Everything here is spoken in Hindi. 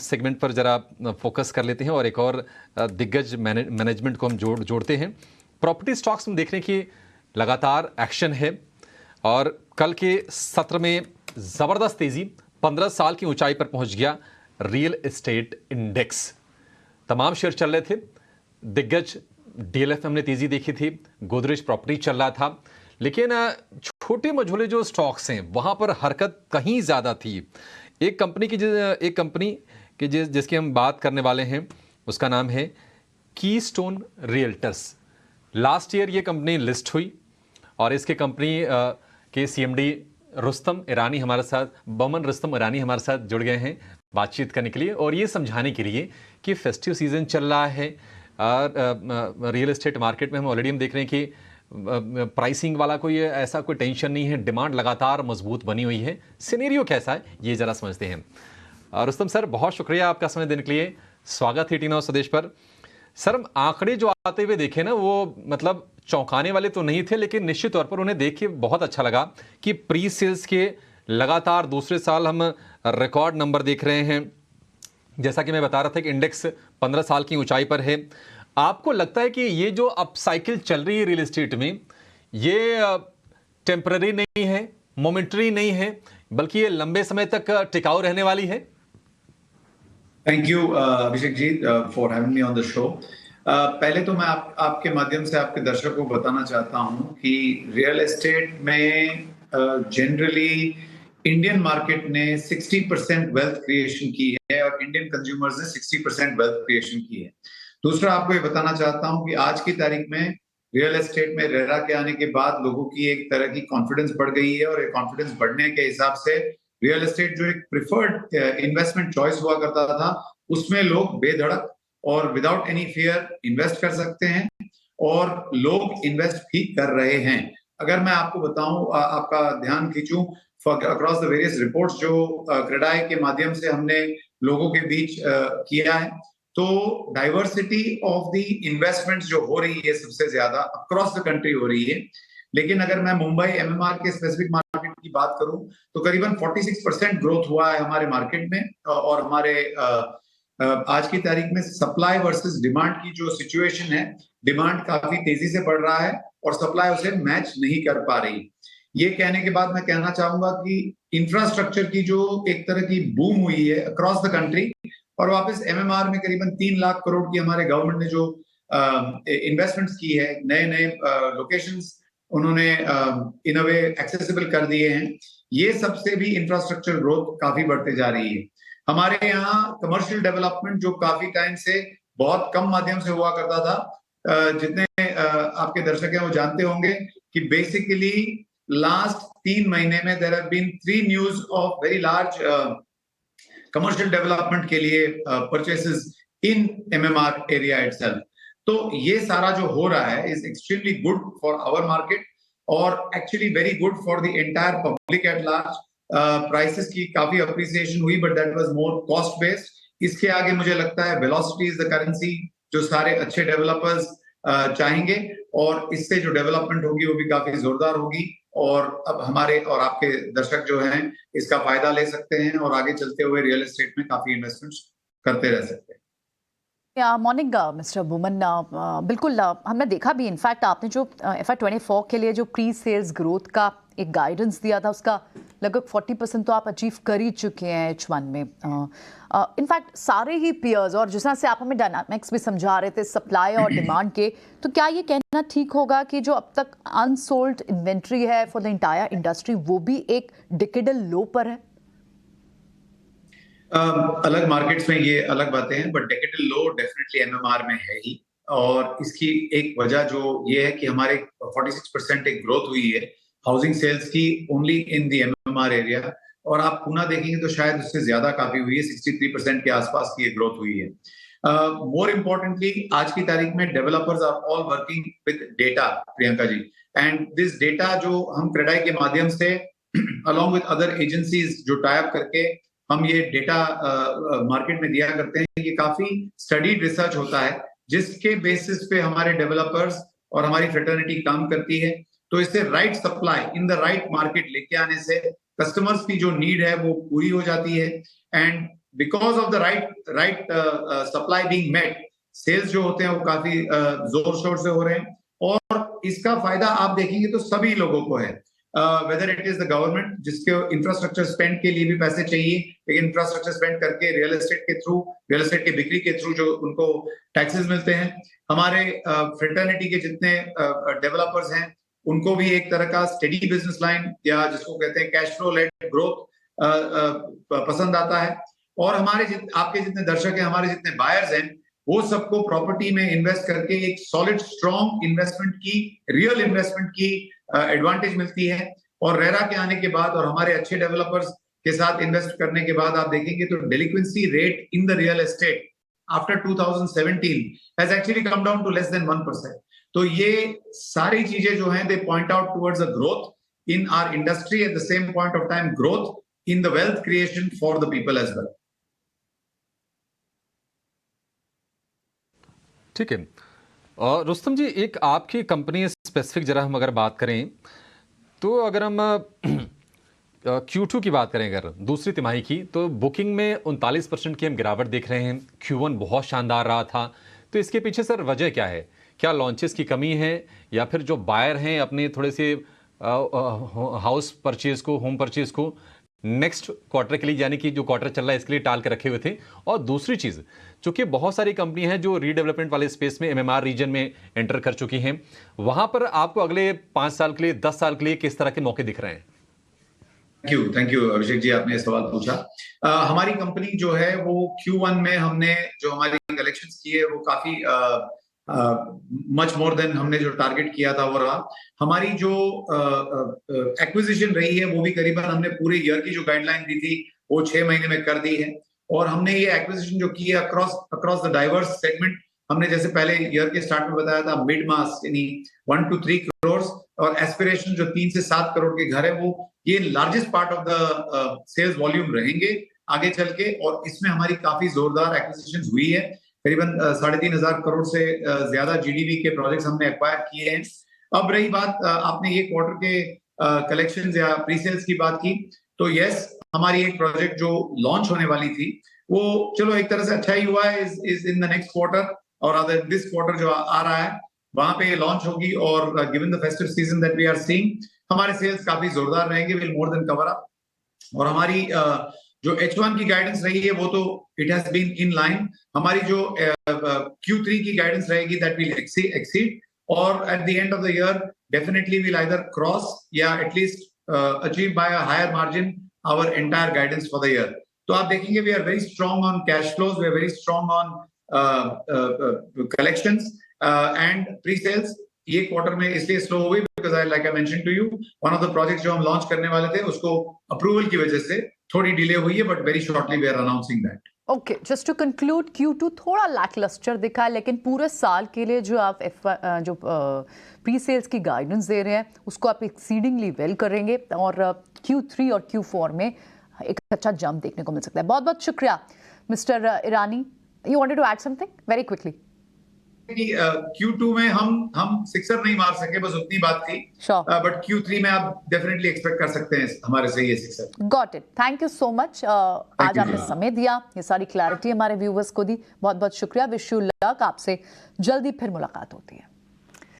सेगमेंट पर जरा फोकस कर लेते हैं और एक और दिग्गज मैनेजमेंट को हम जोड़ते हैं। प्रॉपर्टी स्टॉक्स में देखने की लगातार एक्शन है और कल के सत्र में ज़बरदस्त तेज़ी, 15 साल की ऊंचाई पर पहुंच गया रियल एस्टेट इंडेक्स। तमाम शेयर चल रहे थे। दिग्गज DLF में हमने तेज़ी देखी थी, गोदरेज प्रॉपर्टी चल रहा था, लेकिन छोटे मझोले जो स्टॉक्स हैं वहाँ पर हरकत कहीं ज़्यादा थी। एक कंपनी की जिसकी हम बात करने वाले हैं उसका नाम है कीस्टोन रियल्टर्स। लास्ट ईयर ये कंपनी लिस्ट हुई और इसके कंपनी के CMD रुस्तम ईरानी हमारे साथ, बमन रुस्तम ईरानी हमारे साथ जुड़ गए हैं बातचीत करने के लिए और ये समझाने के लिए कि फेस्टिव सीज़न चल रहा है रियल एस्टेट मार्केट में। हम ऑलरेडी देख रहे हैं कि प्राइसिंग वाला कोई ऐसा कोई टेंशन नहीं है, डिमांड लगातार मजबूत बनी हुई है। सिनेरियो कैसा है ये ज़रा समझते हैं। रुस्तम सर, बहुत शुक्रिया आपका समय देने के लिए। स्वागत है टीना स्वदेश पर। सर, हम आंकड़े जो आते हुए देखे ना वो मतलब चौंकाने वाले तो नहीं थे, लेकिन निश्चित तौर पर उन्हें देख के बहुत अच्छा लगा कि प्री सेल्स के लगातार दूसरे साल हम रिकॉर्ड नंबर देख रहे हैं। जैसा कि मैं बता रहा था कि इंडेक्स 15 साल की ऊंचाई पर है। आपको लगता है कि ये जो अप साइकिल चल रही है रियल एस्टेट में, ये टेम्पररी नहीं है, मोमेंटरी नहीं है, बल्कि ये लंबे समय तक टिकाऊ रहने वाली है? Thank you Abhishek ji for having me on the show. पहले तो मैं आपके माध्यम से आपके दर्शकों को बताना चाहता हूं कि रियल एस्टेट में जनरली इंडियन मार्केट ने 60% वेल्थ क्रिएशन की है और इंडियन कंज्यूमर्स ने 60% वेल्थ क्रिएशन की है। दूसरा, आपको ये बताना चाहता हूं कि आज की तारीख में रियल एस्टेट में रेरा के आने के बाद लोगों की एक तरह की कॉन्फिडेंस बढ़ गई है और ये कॉन्फिडेंस बढ़ने के हिसाब से रियल एस्टेट जो एक प्रिफर्ड इन्वेस्टमेंट चॉइस हुआ करता था, उसमें लोग बेधड़क और विदाउट एनी फियर इन्वेस्ट कर सकते हैं और लोग इन्वेस्ट भी कर रहे हैं। अगर मैं आपको बताऊं, आपका ध्यान खींचूं अक्रॉस द वेरियस रिपोर्ट्स जो क्रेडाई के माध्यम से हमने लोगों के बीच किया है, तो डाइवर्सिटी ऑफ द इन्वेस्टमेंट्स जो हो रही है सबसे ज्यादा अक्रॉस द कंट्री हो रही है। लेकिन अगर मैं मुंबई MMR के स्पेसिफिक मार्केट की बात करूं तो करीबन 46% ग्रोथ हुआ है हमारे मार्केट में और हमारे आज की तारीख में सप्लाई वर्सेस डिमांड की जो सिचुएशन है, डिमांड काफी तेजी से बढ़ रहा है और सप्लाई उसे मैच नहीं कर पा रही। ये कहने के बाद मैं कहना चाहूंगा कि इंफ्रास्ट्रक्चर की जो एक तरह की बूम हुई है अक्रॉस द कंट्री और वापस MMR में करीबन 3 लाख करोड़ की हमारे गवर्नमेंट ने जो इन्वेस्टमेंट्स की है, नए नए लोकेशंस उन्होंने इन अ वे एक्सेसिबल कर दिए हैं, ये सबसे भी इंफ्रास्ट्रक्चर ग्रोथ काफी बढ़ते जा रही है। हमारे यहाँ कमर्शियल डेवलपमेंट जो काफी टाइम से बहुत कम माध्यम से हुआ करता था, जितने आपके दर्शक हैं वो जानते होंगे कि बेसिकली लास्ट 3 महीने में there have been 3 news of very large commercial development के लिए purchases in MMR area itself. तो ये सारा जो हो रहा है is extremely good for our market और actually very good for the entire public at large. Prices की काफी अप्रिसिएशन हुई but that was more cost based. इसके आगे मुझे लगता है वेलोसिटी इज द करेंसी जो सारे अच्छे डेवलपर्स चाहेंगे और इससे जो डेवलपमेंट होगी वो भी काफी जोरदार होगी और अब हमारे और आपके दर्शक जो हैं इसका फायदा ले सकते हैं और आगे चलते हुए रियल एस्टेट में काफी इन्वेस्टमेंट्स करते रह सकते हैं। मॉर्निंग मिस्टर बुमन, बिल्कुल हमने देखा भी, इनफैक्ट आपने जो FY24 के लिए जो प्री सेल्स ग्रोथ का एक गाइडेंस दिया था उसका लगभग 40% तो आप अचीव कर ही चुके हैं H1 में। इनफैक्ट सारे ही पेयर्स, और जिस तरह से आप हमें डायनामिक्स भी समझा रहे थे सप्लाई और डिमांड के, तो क्या ये कहना ठीक होगा कि जो अब तक अनसोल्ड इन्वेंट्री है फॉर द इंटायर इंडस्ट्री वो भी एक डिकेडल लो पर है? अलग मार्केट्स में ये अलग बातें हैं but decadal low definitely MMR में है ही और इसकी एक वजह जो ये है कि हमारे 46% एक ग्रोथ हुई है हाउसिंग सेल्स की only in the MMR area और आप पुणे देखेंगे तो शायद उससे ज्यादा काफी हुई है, 63% के आसपास की ग्रोथ हुई है। मोर इम्पोर्टेंटली आज की तारीख में developers are all working with data, Priyanka ji, and this data जो हम क्रेडाई के माध्यम से अलॉन्ग विद अदर एजेंसीज जो टाई अप करके हम ये डेटा मार्केट में दिया करते हैं, ये काफी स्टडीड रिसर्च होता है जिसके बेसिस पे हमारे डेवलपर्स और हमारी फ्रेटर्निटी काम करती है। तो इससे right supply in the right market लेके आने से कस्टमर्स की जो नीड है वो पूरी हो जाती है and because of the right supply being met, sales जो होते हैं वो काफी जोर शोर से हो रहे हैं, और इसका फायदा आप देखेंगे तो सभी लोगों को है, whether it is the government जिसके इंफ्रास्ट्रक्चर स्पेंड के लिए भी पैसे चाहिए, लेकिन इंफ्रास्ट्रक्चर स्पेंड करके रियल एस्टेट के थ्रू, रियल एस्टेट की बिक्री के थ्रू जो उनको टैक्सेस मिलते हैं, हमारे फ्रेटर्निटी के जितने डेवलपर्स हैं उनको भी एक तरह का स्टेडी बिजनेस लाइन या जिसको कहते हैं कैश फ्लो लेड ग्रोथ पसंद आता है, और हमारे आपके जितने दर्शक हैं, हमारे जितने बायर्स हैं, वो सबको प्रॉपर्टी में इन्वेस्ट करके एक सॉलिड स्ट्रॉन्ग इन्वेस्टमेंट की, रियल इन्वेस्टमेंट की एडवांटेज मिलती है। और रेरा के आने के बाद और हमारे अच्छे डेवलपर्स के साथ इन्वेस्ट करने के बाद आप देखेंगे तो delinquency rate in the real estate after 2017 has actually come down to less than 1%। तो ये सारी चीजें जो हैं they point out towards a growth in our industry, at the same point of time growth in the wealth creation for the people as well. ठीक है। और रुस्तम जी, एक आपकी कंपनी स्पेसिफिक जरा हम अगर बात करें तो अगर हम Q2 की बात करें, अगर दूसरी तिमाही की, तो बुकिंग में 39% की हम गिरावट देख रहे हैं। Q1 बहुत शानदार रहा था, तो इसके पीछे सर वजह क्या है? क्या लॉन्चेस की कमी है, या फिर जो बायर हैं अपने थोड़े से हाउस परचेज को, होम परचेज को नेक्स्ट क्वार्टर के लिए, यानी कि जो क्वार्टर चल रहा है इसके लिए टाल के रखे हुए थे? और दूसरी चीज़, चूंकि बहुत सारी कंपनी हैं जो रीडेवलपमेंट वाले स्पेस में MMR रीजन में एंटर कर चुकी हैं, वहां पर आपको अगले 5 साल के लिए, 10 साल के लिए किस तरह के मौके दिख रहे हैं? थैंक यू अभिषेक जी, आपने ये सवाल पूछा। हमारी कंपनी जो है वो Q1 में हमने जो हमारी कलेक्शंस की है वो काफी मच मोर देन हमने जो टारगेट किया था वो रहा। हमारी जो एक्विजिशन रही है वो भी करीबन हमने पूरे ईयर की जो गाइडलाइन दी थी वो 6 महीने में कर दी है, और हमने ये एक्विजिशन जो की है अक्रॉस द डाइवर्स सेगमेंट, हमने जैसे पहले ईयर के स्टार्ट में बताया था मिड मास यानी 1 to 3 करोड़, और एस्पिरेशन जो 3 से 7 करोड़ के घर है वो ये largest part of the sales volume रहेंगे आगे चल के। और इसमें हमारी काफी जोरदार एक्विजिशन हुई है, करीबन 3,500 करोड़ से ज्यादा GDV के प्रोजेक्ट्स हमने एक्वायर किए हैं। अब रही बात आपने ये क्वार्टर के कलेक्शंस या प्री सेल्स की बात की, तो यस, हमारी एक प्रोजेक्ट जो लॉन्च होने वाली थी वो चलो एक तरह से अच्छा ही हुआ है, is in the next quarter, और अदर दिस क्वार्टर जो आ रहा है वहां पे लॉन्च होगी, और given the festive season that we are seeing, हमारे सेल्स काफी जोरदार रहेंगे, will more than cover up. और हमारी जो H1 की गाइडेंस रही है वो तो it has been in line. हमारी जो Q3 की गाइडेंस रहेगी दैट विल एक्सीड, और at the end of the year definitely will either cross या at least achieve by a higher margin our entire guidance for the year. तो आप देखेंगे we are very strong on cash flows, we are very strong on collections and pre sales. ये क्वार्टर में इसलिए स्लो हो गई because I like I mention to you, one of the projects जो हम लॉन्च करने वाले थे उसको अप्रूवल की वजह से थोड़ी डिले हुई है, but very shortly we are announcing that. Okay, just to conclude, Q2 थोड़ा लैकलस्टर दिखा है, लेकिन पूरे साल के लिए जो आप जो प्री सेल्स की गाइडेंस दे रहे हैं उसको आप एक्सीडिंगली वेल करेंगे, और Q3 और Q4 में एक अच्छा जंप देखने को मिल सकता है। बहुत बहुत शुक्रिया mister Irani. You wanted to add something very quickly? Q2 में हम सिक्सर नहीं मार सके, बस उतनी बात थी, बट Q3 में आप डेफिनेटली एक्सपेक्ट कर सकते हैं हमारे से ये sixer. Got it, thank you so much. आज आपने समय दिया, ये सारी क्लैरिटी हमारे व्यूवर्स को दी, बहुत बहुत शुक्रिया। विश यू लक, आपसे जल्दी फिर मुलाकात होती है।